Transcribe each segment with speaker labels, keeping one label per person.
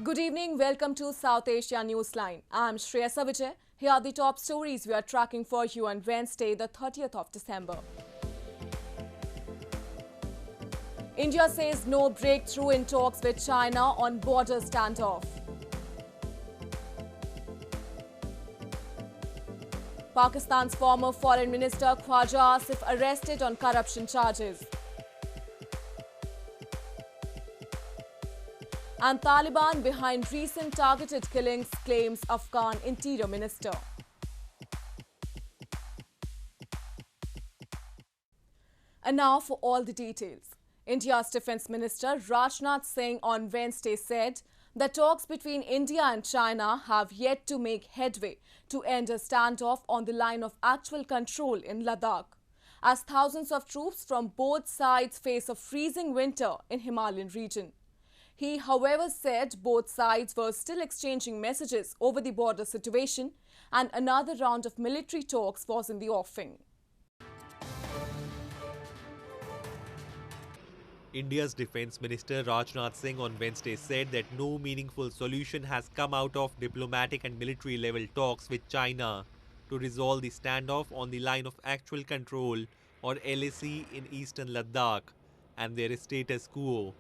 Speaker 1: Good evening, welcome to South Asia Newsline. I'm Shreya Vijay. Here are the top stories we are tracking for you on Wednesday, the 30th of December. India says no breakthrough in talks with China on border standoff. Pakistan's former Foreign Minister Khawaja Asif arrested on corruption charges. And Taliban behind recent targeted killings, claims Afghan Interior Minister. And now for all the details. India's Defense Minister Rajnath Singh on Wednesday said that talks between India and China have yet to make headway to end a standoff on the line of actual control in Ladakh, as thousands of troops from both sides face a freezing winter in Himalayan region. He, however, said both sides were still exchanging messages over the border situation and another round of military talks was in the offing.
Speaker 2: India's Defense Minister Rajnath Singh on Wednesday said that no meaningful solution has come out of diplomatic and military level talks with China to resolve the standoff on the line of actual control or LAC in eastern Ladakh and their status quo.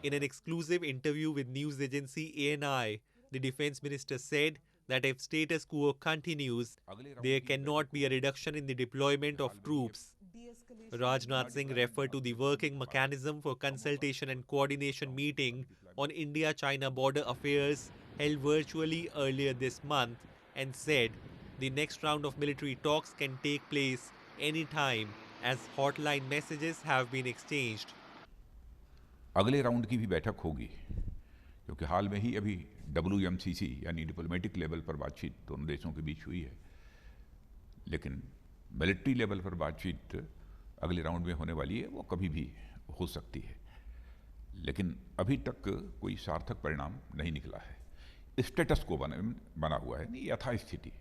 Speaker 2: In an exclusive interview with news agency ANI, the Defense Minister said that if status quo continues, there cannot be a reduction in the deployment of troops. Rajnath Singh referred to the working mechanism for consultation and coordination meeting on India-China border affairs held virtually earlier this month and said the next round of military talks can take place anytime as hotline messages have been exchanged.
Speaker 3: अगले round की भी बैठक होगी क्योंकि हाल में ही अभी WMCC यानी diplomatic level पर बातचीत दोनों देशों के बीच हुई है, लेकिन मिलिट्री लेवल पर बातचीत अगले राउंड में होने वाली है, वो कभी भी हो सकती है, लेकिन अभी तक कोई सार्थक परिणाम नहीं निकला है। स्टेटस को बना हुआ है, यथास्थिति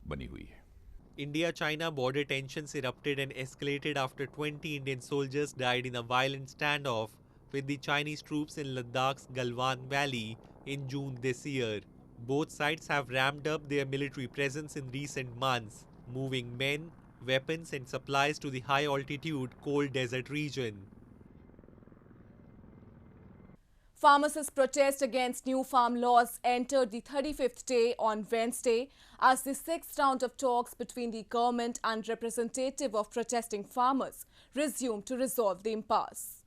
Speaker 3: बनी हुई है।
Speaker 2: India-China border tensions erupted and escalated after 20 Indian soldiers died in a violent standoff with the Chinese troops in Ladakh's Galwan Valley in June this year. Both sides have ramped up their military presence in recent months, moving men, weapons and supplies to the high-altitude cold desert region.
Speaker 1: Farmers' protest against new farm laws entered the 35th day on Wednesday as the 6th round of talks between the government and representative of protesting farmers resumed to resolve the impasse.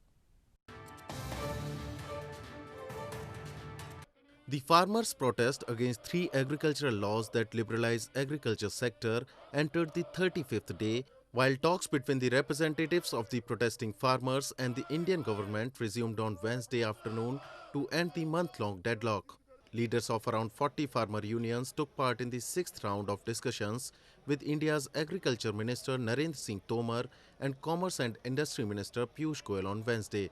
Speaker 4: The farmers' protest against 3 agricultural laws that liberalize agriculture sector entered the 35th day, while talks between the representatives of the protesting farmers and the Indian government resumed on Wednesday afternoon to end the month-long deadlock. Leaders of around 40 farmer unions took part in the 6th round of discussions with India's Agriculture Minister Narendra Singh Tomar and Commerce and Industry Minister Piyush Goyal on Wednesday.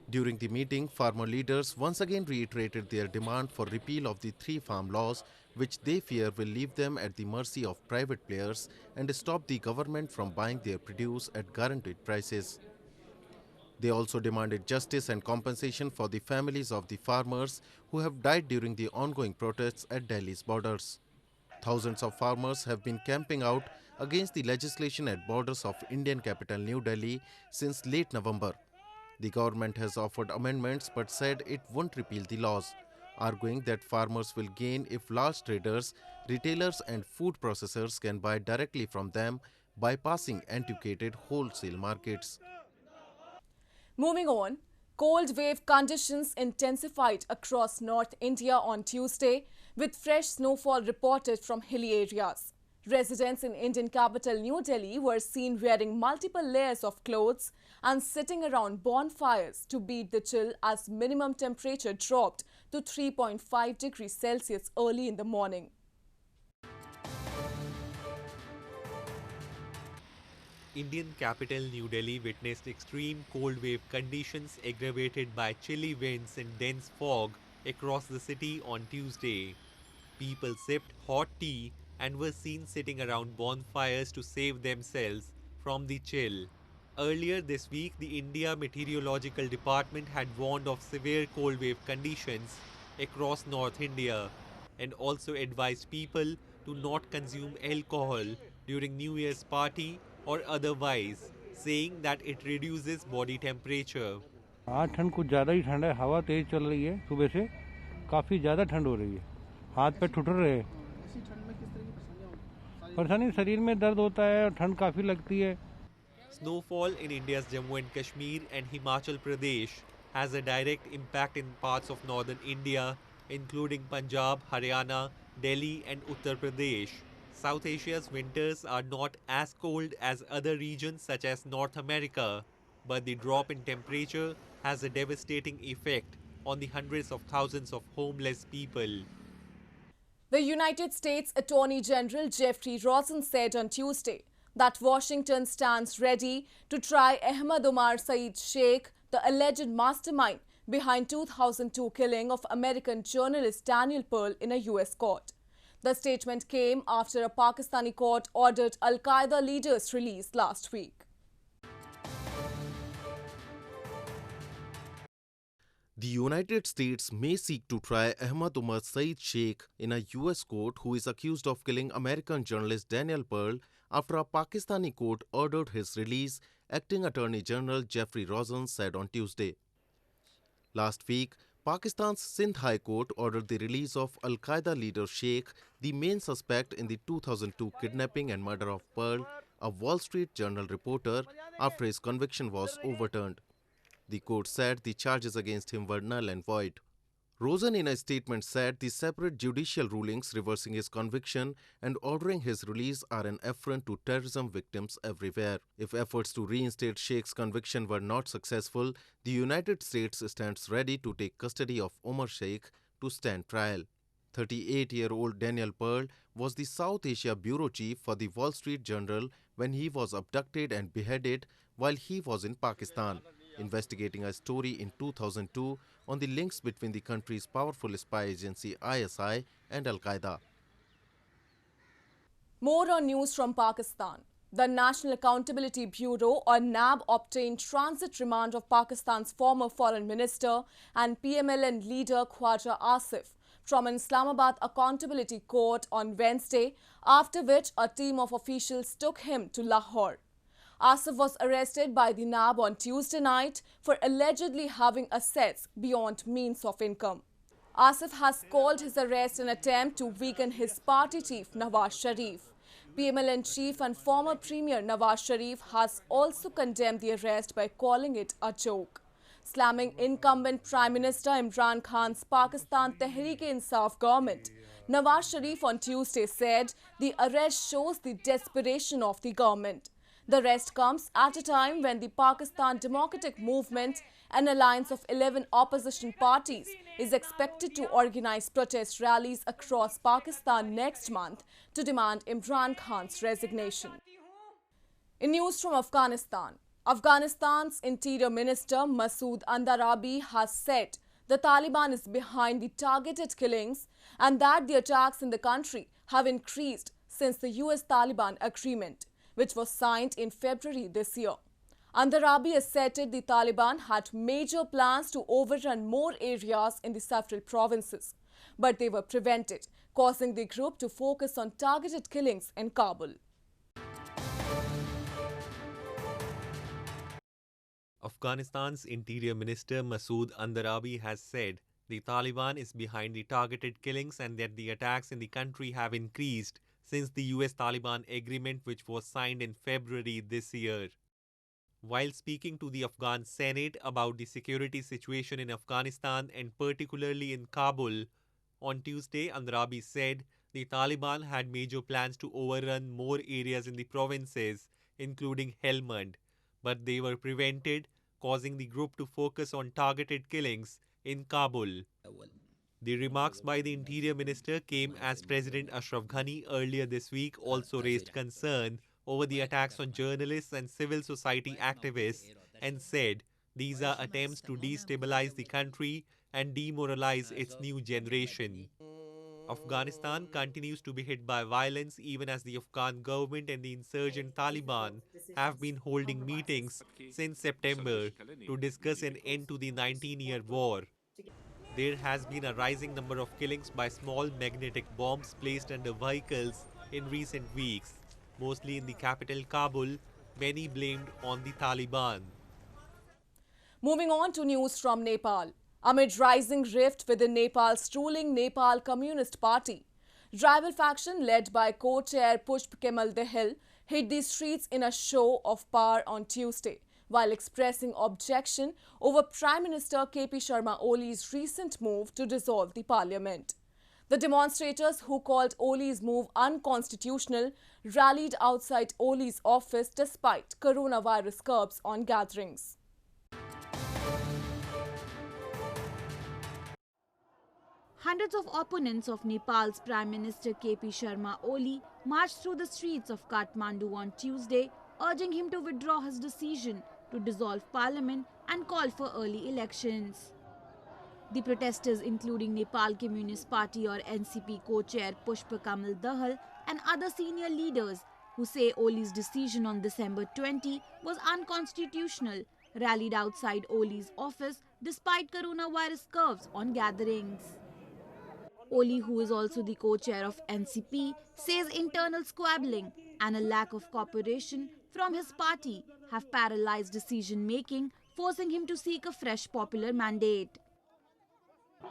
Speaker 4: During the meeting, farmer leaders once again reiterated their demand for repeal of the 3 farm laws, which they fear will leave them at the mercy of private players and stop the government from buying their produce at guaranteed prices. They also demanded justice and compensation for the families of the farmers who have died during the ongoing protests at Delhi's borders. Thousands of farmers have been camping out against the legislation at borders of Indian capital New Delhi since late November. The government has offered amendments but said it won't repeal the laws, arguing that farmers will gain if large traders, retailers and food processors can buy directly from them, bypassing antiquated wholesale markets.
Speaker 1: Moving on, cold wave conditions intensified across North India on Tuesday, with fresh snowfall reported from hilly areas. Residents in Indian capital New Delhi were seen wearing multiple layers of clothes and sitting around bonfires to beat the chill as minimum temperature dropped to 3.5 degrees Celsius early in the morning.
Speaker 2: Indian capital New Delhi witnessed extreme cold wave conditions aggravated by chilly winds and dense fog across the city on Tuesday. People sipped hot tea and were seen sitting around bonfires to save themselves from the chill. Earlier this week, the India Meteorological Department had warned of severe cold wave conditions across North India and also advised people to not consume alcohol during New Year's party or otherwise, saying that it reduces body temperature.
Speaker 5: आज ठंड कुछ ज़्यादा ही ठंड है, हवा तेज चल रही है, सुबह से काफ़ी ज़्यादा ठंड हो रही है, हाथ पे ठुठुर रहे हैं, परेशानी शरीर में दर्द होता है और ठंड काफ़ी लगती है.
Speaker 2: Snowfall in India's Jammu and Kashmir and Himachal Pradesh has a direct impact in parts of northern India, including Punjab, Haryana, Delhi and Uttar Pradesh. South Asia's winters are not as cold as other regions such as North America, but the drop in temperature has a devastating effect on the hundreds of thousands of homeless people.
Speaker 1: The United States Attorney General Jeffrey Rosen said on Tuesday that Washington stands ready to try Ahmed Omar Saeed Sheikh, the alleged mastermind behind 2002 killing of American journalist Daniel Pearl in a US court. The statement came after a Pakistani court ordered al-Qaeda leader's release last week.
Speaker 4: The United States may seek to try Ahmed Omar Saeed Sheikh in a US court, who is accused of killing American journalist Daniel Pearl, after a Pakistani court ordered his release, Acting Attorney General Jeffrey Rosen said on Tuesday. Last week, Pakistan's Sindh High Court ordered the release of al-Qaeda leader Sheikh, the main suspect in the 2002 kidnapping and murder of Pearl, a Wall Street Journal reporter, after his conviction was overturned. The court said the charges against him were null and void. Rosen in a statement said the separate judicial rulings reversing his conviction and ordering his release are an affront to terrorism victims everywhere. If efforts to reinstate Sheikh's conviction were not successful, the United States stands ready to take custody of Omar Sheikh to stand trial. 38-year-old Daniel Pearl was the South Asia bureau chief for the Wall Street Journal when he was abducted and beheaded while he was in Pakistan, investigating a story in 2002 on the links between the country's powerful spy agency ISI and al-Qaeda.
Speaker 1: More on news from Pakistan. The National Accountability Bureau or NAB obtained transit remand of Pakistan's former foreign minister and PMLN leader Khawaja Asif from an Islamabad accountability court on Wednesday, after which a team of officials took him to Lahore. Asif was arrested by the NAB on Tuesday night for allegedly having assets beyond means of income. Asif has called his arrest an attempt to weaken his party chief Nawaz Sharif. PMLN chief and former Premier Nawaz Sharif has also condemned the arrest by calling it a joke. Slamming incumbent Prime Minister Imran Khan's Pakistan Tehreek-e-Insaf government, Nawaz Sharif on Tuesday said the arrest shows the desperation of the government. The arrest comes at a time when the Pakistan Democratic Movement, an alliance of 11 opposition parties, is expected to organize protest rallies across Pakistan next month to demand Imran Khan's resignation. In news from Afghanistan, Afghanistan's Interior Minister Masood Andarabi has said the Taliban is behind the targeted killings and that the attacks in the country have increased since the US-Taliban agreement, which was signed in February this year. Andarabi asserted the Taliban had major plans to overrun more areas in the several provinces, but they were prevented, causing the group to focus on targeted killings in Kabul.
Speaker 2: Afghanistan's Interior Minister Masood Andarabi has said the Taliban is behind the targeted killings and that the attacks in the country have increased since the US-Taliban agreement, which was signed in February this year. While speaking to the Afghan Senate about the security situation in Afghanistan and particularly in Kabul, on Tuesday, Andarabi said the Taliban had major plans to overrun more areas in the provinces, including Helmand, but they were prevented, causing the group to focus on targeted killings in Kabul. The remarks by the Interior Minister came as President Ashraf Ghani earlier this week also raised concern over the attacks on journalists and civil society activists and said these are attempts to destabilize the country and demoralize its new generation. Afghanistan continues to be hit by violence even as the Afghan government and the insurgent Taliban have been holding meetings since September to discuss an end to the 19-year war. There has been a rising number of killings by small magnetic bombs placed under vehicles in recent weeks, mostly in the capital Kabul, many blamed on the Taliban.
Speaker 1: Moving on to news from Nepal. Amid rising rift within Nepal's ruling Nepal Communist Party, rival faction led by co-chair Pushp Kemal Dahal hit the streets in a show of power on Tuesday, while expressing objection over Prime Minister KP Sharma Oli's recent move to dissolve the parliament. The demonstrators, who called Oli's move unconstitutional, rallied outside Oli's office despite coronavirus curbs on gatherings.
Speaker 6: Hundreds of opponents of Nepal's Prime Minister KP Sharma Oli marched through the streets of Kathmandu on Tuesday, urging him to withdraw his decision to dissolve parliament and call for early elections. The protesters, including Nepal Communist Party or NCP co-chair Pushp Kemal Dahal and other senior leaders who say Oli's decision on December 20 was unconstitutional, rallied outside Oli's office despite coronavirus curves on gatherings. Oli, who is also the co-chair of NCP, says internal squabbling and a lack of cooperation from his party have paralyzed decision-making, forcing him to seek a fresh popular mandate.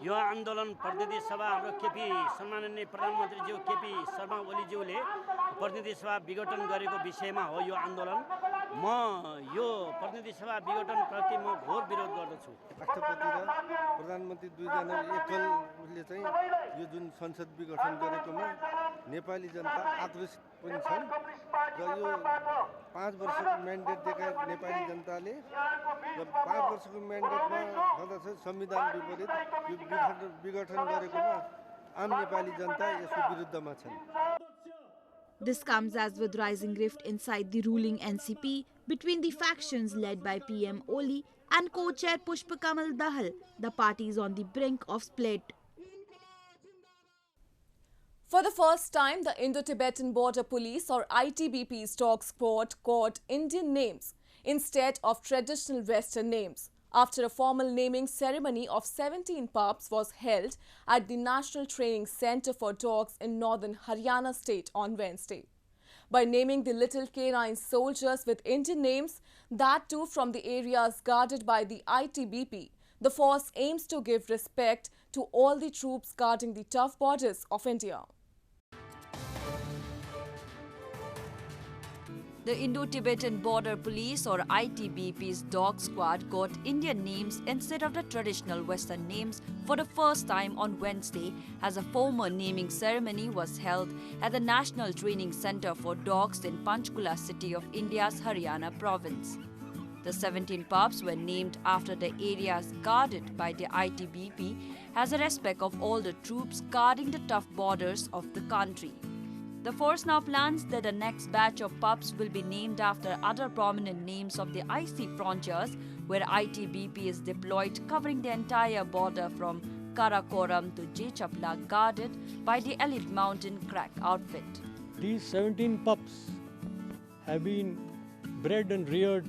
Speaker 7: यो आन्दोलन प्रतिनिधि सभा हाम्रो KP सम्माननीय प्रधानमन्त्री ज्यू KP Sharma Oli ज्यूले प्रतिनिधि सभा विघटन गरेको विषयमा हो यो आन्दोलन म यो प्रतिनिधि सभा विघटन प्रति म घोर विरोध गर्दछु
Speaker 8: राष्ट्रपति र प्रधानमन्त्री दुईजना एकलले चाहिँ यो जुन संसद विघटन गरेकोमा नेपाली जनता आक्रोशित पनि छन् र यो 5 वर्षको म्यान्डेट दिएका नेपाली जनताले र 5 वर्षको म्यान्डेटमा गर्दछ संविधान विपरीत यो विघटन गरेकोमा आम नेपाली जनता यसको विरुद्धमा छन्.
Speaker 6: This comes as with rising rift inside the ruling NCP between the factions led by PM Oli and co-chair Pushp Kemal Dahal. The party is on the brink of split.
Speaker 1: For the first time, the Indo-Tibetan Border Police or ITBP's dog squad caught Indian names instead of traditional Western names, after a formal naming ceremony of 17 pups was held at the National Training Centre for Dogs in northern Haryana state on Wednesday. By naming the little canine soldiers with Indian names, that too from the areas guarded by the ITBP, the force aims to give respect to all the troops guarding the tough borders of India.
Speaker 9: The Indo-Tibetan Border Police or ITBP's dog squad got Indian names instead of the traditional Western names for the first time on Wednesday, as a formal naming ceremony was held at the National Training Centre for Dogs in Panchkula city of India's Haryana province. The 17 pups were named after the areas guarded by the ITBP as a respect of all the troops guarding the tough borders of the country. The force now plans that the next batch of pups will be named after other prominent names of the icy frontiers where ITBP is deployed, covering the entire border from Karakoram to Jechapla, guarded by the elite mountain crack outfit.
Speaker 5: These 17 pups have been bred and reared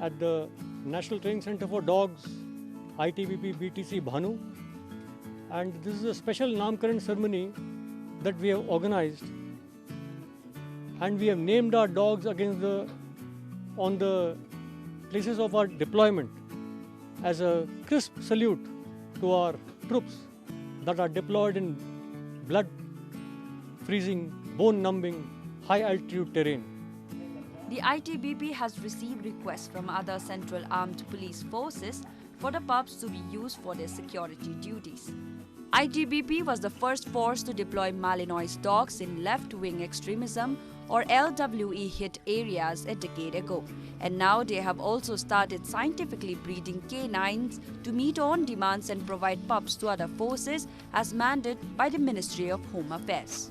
Speaker 5: at the National Training Centre for Dogs, ITBP BTC Bhanu, and this is a special Namkaran ceremony that we have organized, and we have named our dogs on the places of our deployment as a crisp salute to our troops that are deployed in blood-freezing, bone-numbing, high-altitude terrain.
Speaker 9: The ITBP has received requests from other Central Armed Police Forces for the pups to be used for their security duties. ITBP was the first force to deploy Malinois dogs in left-wing extremism or LWE hit areas a decade ago. And now they have also started scientifically breeding canines to meet own demands and provide pups to other forces as mandated by the Ministry of Home Affairs.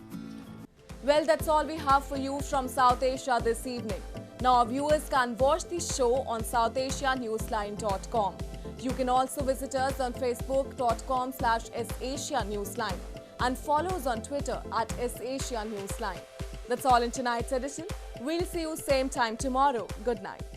Speaker 1: Well, that's all we have for you from South Asia this evening. Now, our viewers can watch the show on SouthAsiaNewsline.com. You can also visit us on Facebook.com/SAsiaNewsline and follow us on Twitter @SAsiaNewsline. That's all in tonight's edition. We'll see you same time tomorrow. Good night.